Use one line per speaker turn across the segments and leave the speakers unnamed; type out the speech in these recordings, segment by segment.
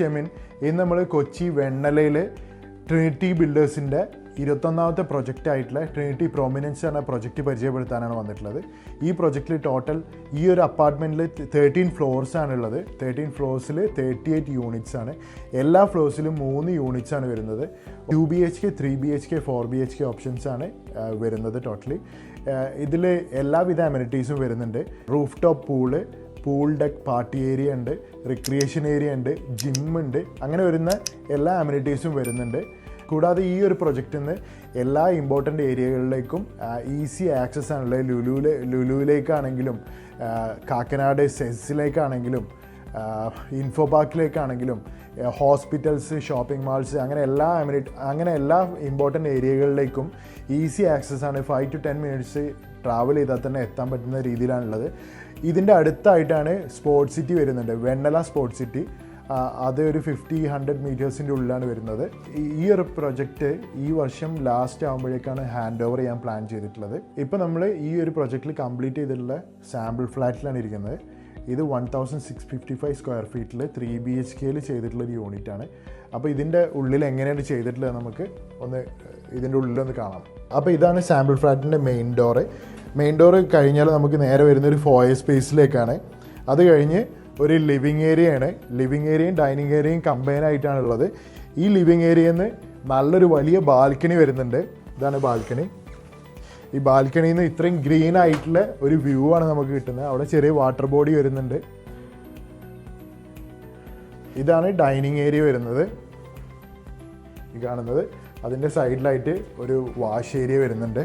ഷെമിൻ. ഇന്ന് നമ്മൾ Kochi വെണ്ണലയിൽ Trinity ബിൽഡേഴ്സിൻ്റെ 21ാമത്തെ project ആയിട്ടുള്ള ട്രിനിറ്റി പ്രോമിനൻസ് എന്ന പ്രൊജക്റ്റ് പരിചയപ്പെടുത്താനാണ് വന്നിട്ടുള്ളത്. ഈ പ്രൊജക്റ്റിൽ ടോട്ടൽ ഈ ഒരു അപ്പാർട്ട്മെൻറ്റിൽ 13 ഫ്ലോർസ് ആണുള്ളത്. 13 ഫ്ലോർസിൽ 38 യൂണിറ്റ്സ് ആണ്. എല്ലാ ഫ്ലോർസിലും 3 യൂണിറ്റ്സ് ആണ് വരുന്നത്. 2 BHK, 3 BHK, 4 BHK ഓപ്ഷൻസ് ആണ് വരുന്നത് ടോട്ടലി. ഇതിൽ എല്ലാവിധ അമ്യൂണിറ്റീസും വരുന്നുണ്ട്. Roof top pool deck, party area ഉണ്ട്, റിക്രിയേഷൻ ഏരിയ ഉണ്ട്, ജിമ്മുണ്ട്. അങ്ങനെ വരുന്ന എല്ലാ അമ്യൂണിറ്റീസും വരുന്നുണ്ട്. കൂടാതെ ഈ ഒരു പ്രൊജക്റ്റിൽ നിന്ന് എല്ലാ ഇമ്പോർട്ടൻ്റ് ഏരിയകളിലേക്കും ഈസി ആക്സസ് ആണുള്ളത്. ലുലുവിലേക്കാണെങ്കിലും കാക്കനാട് സെസ്സിലേക്കാണെങ്കിലും ഇൻഫോ പാർക്കിലേക്കാണെങ്കിലും ഹോസ്പിറ്റൽസ്, ഷോപ്പിംഗ് മാൾസ്, അങ്ങനെ എല്ലാ ഇമ്പോർട്ടൻ്റ് ഏരിയകളിലേക്കും ഈസി ആക്സസ് ആണ്. 5 to 10 മിനിറ്റ്സ് ട്രാവൽ ചെയ്താൽ തന്നെ എത്താൻ പറ്റുന്ന രീതിയിലാണുള്ളത്. ഇതിൻ്റെ അടുത്തായിട്ടാണ് സ്പോർട്സ് സിറ്റി വരുന്നുണ്ട്, വെണ്ണല സ്പോർട്സ് സിറ്റി. അത് ഒരു 50-100 മീറ്റേഴ്സിൻ്റെ ഉള്ളിലാണ് വരുന്നത്. ഈ ഒരു പ്രൊജക്റ്റ് ഈ വർഷം ലാസ്റ്റ് ആകുമ്പോഴേക്കാണ് ഹാൻഡ് ഓവർ ചെയ്യാൻ പ്ലാൻ ചെയ്തിട്ടുള്ളത്. ഇപ്പോൾ നമ്മൾ ഈ ഒരു പ്രൊജക്റ്റിൽ കംപ്ലീറ്റ് ചെയ്തിട്ടുള്ള സാമ്പിൾ ഫ്ലാറ്റിലാണ് ഇരിക്കുന്നത്. ഇത് 1655 സ്ക്വയർ ഫീറ്റിൽ 3 BHKയിൽ ചെയ്തിട്ടുള്ളൊരു യൂണിറ്റാണ്. അപ്പോൾ ഇതിൻ്റെ ഉള്ളിൽ എങ്ങനെയാണ് ചെയ്തിട്ടുള്ളത് നമുക്ക് ഇതിൻ്റെ ഉള്ളിലൊന്ന് കാണാം. അപ്പോൾ ഇതാണ് സാമ്പിൾ ഫ്ലാറ്റിൻ്റെ മെയിൻ ഡോറ് കഴിഞ്ഞാൽ നമുക്ക് നേരെ വരുന്നൊരു ഫോയർ സ്പേസിലേക്കാണ്. അത് കഴിഞ്ഞ് ഒരു ലിവിങ് ഏരിയയാണ്. ലിവിങ് ഏരിയയും ഡൈനിങ് ഏരിയയും കമ്പൈൻ ആയിട്ടാണുള്ളത്. ഈ ലിവിങ് ഏരിയയിൽ നിന്ന് നല്ലൊരു വലിയ ബാൽക്കണി വരുന്നുണ്ട്. ഇതാണ് ബാൽക്കണി. ഈ ബാൽക്കണിയിൽ നിന്ന് ഇത്രയും ഗ്രീൻ ആയിട്ടുള്ള ഒരു വ്യൂ ആണ് നമുക്ക് കിട്ടുന്നത്. അവിടെ ചെറിയ വാട്ടർ ബോഡി വരുന്നുണ്ട്. ഇതാണ് ഡൈനിങ് ഏരിയ വരുന്നത്, ഈ കാണുന്നത്. അതിൻ്റെ സൈഡിലായിട്ട് ഒരു വാഷ് ഏരിയ വരുന്നുണ്ട്.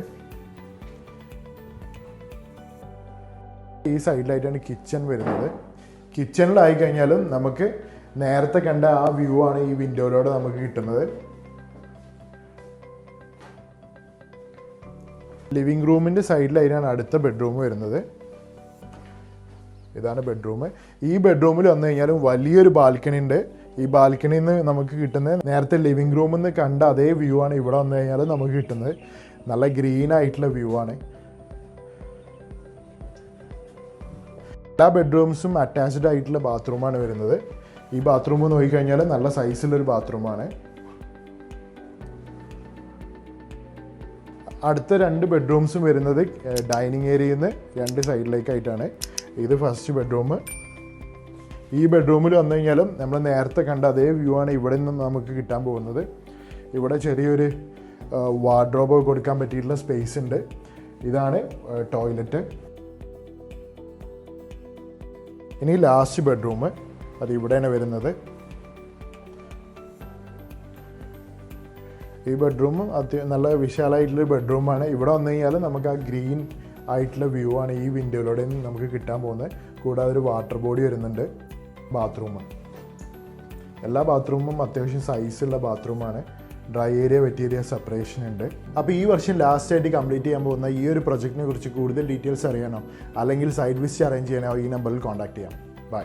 ഈ സൈഡിലായിട്ടാണ് കിച്ചൺ വരുന്നത്. കിച്ചണിലായി കഴിഞ്ഞാലും നമുക്ക് നേരത്തെ കണ്ട ആ വ്യൂ ആണ് ഈ വിൻഡോയിലൂടെ നമുക്ക് കിട്ടുന്നത്. ലിവിങ് റൂമിൻ്റെ സൈഡിലായിട്ടാണ് അടുത്ത ബെഡ്റൂം വരുന്നത്. ഇതാണ് ബെഡ്റൂം. ഈ ബെഡ്റൂമിൽ വന്നു കഴിഞ്ഞാലും വലിയൊരു ബാൽക്കണി ഉണ്ട്. ഈ ബാൽക്കണിയിൽ നിന്ന് നമുക്ക് കിട്ടുന്നത് നേരത്തെ ലിവിങ് റൂമിൽ നിന്ന് കണ്ട അതേ വ്യൂ ആണ് ഇവിടെ വന്നു കഴിഞ്ഞാലും നമുക്ക് കിട്ടുന്നത്. നല്ല ഗ്രീൻ ആയിട്ടുള്ള വ്യൂ ആണ്. എല്ലാ ബെഡ്റൂംസും അറ്റാച്ച്ഡ് ആയിട്ടുള്ള ബാത്റൂമാണ് വരുന്നത്. ഈ ബാത്റൂം നോക്കിക്കഴിഞ്ഞാൽ നല്ല സൈസുള്ളൊരു ബാത്റൂമാണ്. അടുത്ത 2 ബെഡ്റൂംസും വരുന്നത് ഡൈനിങ് ഏരിയയിൽ നിന്ന് 2 സൈഡിലേക്കായിട്ടാണ്. ഇത് ഫസ്റ്റ് ബെഡ്റൂം. ഈ ബെഡ്റൂമിൽ വന്നു കഴിഞ്ഞാലും നമ്മൾ നേരത്തെ കണ്ട അതേ വ്യൂ ആണ് ഇവിടെ നിന്ന് നമുക്ക് കിട്ടാൻ പോകുന്നത്. ഇവിടെ ചെറിയൊരു വാർഡ്രോബ് കൊടുക്കാൻ പറ്റിയിട്ടുള്ള സ്പേസ് ഉണ്ട്. ഇതാണ് ടോയ്ലറ്റ്. ഇനി ലാസ്റ്റ് ബെഡ്റൂം, അത് ഇവിടെയാണ് വരുന്നത്. ഈ ബെഡ്റൂം നല്ല വിശാലമായിട്ടുള്ള ബെഡ്റൂമാണ്. ഇവിടെ വന്നു കഴിഞ്ഞാൽ നമുക്ക് ആ ഗ്രീൻ ആയിട്ടുള്ള വ്യൂ ആണ് ഈ വിൻഡോയിലൂടെ നമുക്ക് കിട്ടാൻ പോകുന്നത്. കൂടാതെ ഒരു വാട്ടർ ബോഡി വരുന്നുണ്ട്. എല്ലാ ബാത്റൂമും അത്യാവശ്യം സൈസുള്ള ബാത്റൂമാണ്. Dry area, wet area separation ഉണ്ട്. അപ്പോൾ ഈ വർഷം ലാസ്റ്റായിട്ട് കംപ്ലീറ്റ് ചെയ്യാൻ പോകുന്ന ഈ ഒരു പ്രൊജക്റ്റിനെ കുറിച്ച് കൂടുതൽ ഡീറ്റെയിൽസ് അറിയണോ അല്ലെങ്കിൽ സൈറ്റ് വിസിറ്റ് അറേഞ്ച് ചെയ്യണോ ഈ നമ്പറിൽ കോൺടാക്ട് ചെയ്യാം. ബൈ.